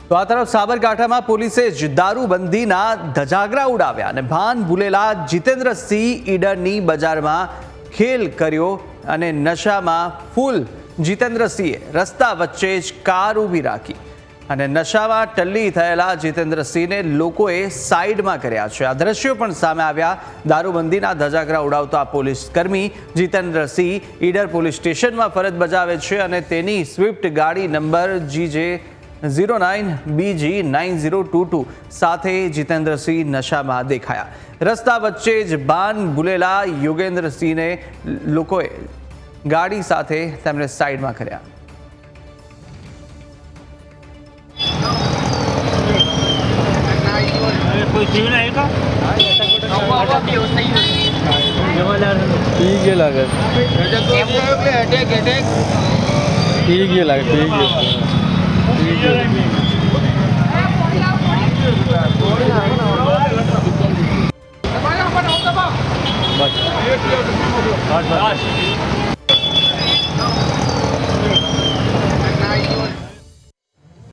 તો આ તરફ સાબરકાંઠામાં પોલીસે જ દારૂબંધીના ધજાગરા ઉડાવ્યા અને ભાન ભૂલેલા જીતેન્દ્રસિંહ ઈડરની બજારમાં ખેલ કર્યો અને નશામાં ફૂલ જીતેન્દ્રસિંહે રસ્તા વચ્ચે જ કાર ઊભી રાખી અને નશામાં ટલ્લી થયેલા જીતેન્દ્રસિંહને લોકોએ સાઈડમાં કર્યા છે। આ દ્રશ્યો પણ સામે આવ્યા। દારૂબંધીના ધજાગરા ઉડાવતો આ પોલીસ કર્મી જીતેન્દ્રસિંહ ઈડર પોલીસ સ્ટેશનમાં ફરજ બજાવે છે અને તેની સ્વિફ્ટ ગાડી નંબર GJ09BG9022 સાથે જીતેન્દ્રસિંહ નશામાં દેખાયા। રસ્તા વચ્ચે જ ભાન ભૂલેલા યોગેન્દ્રસિંહને લોકોએ ગાડી સાથે તેમને સાઈડમાં કર્યા। बस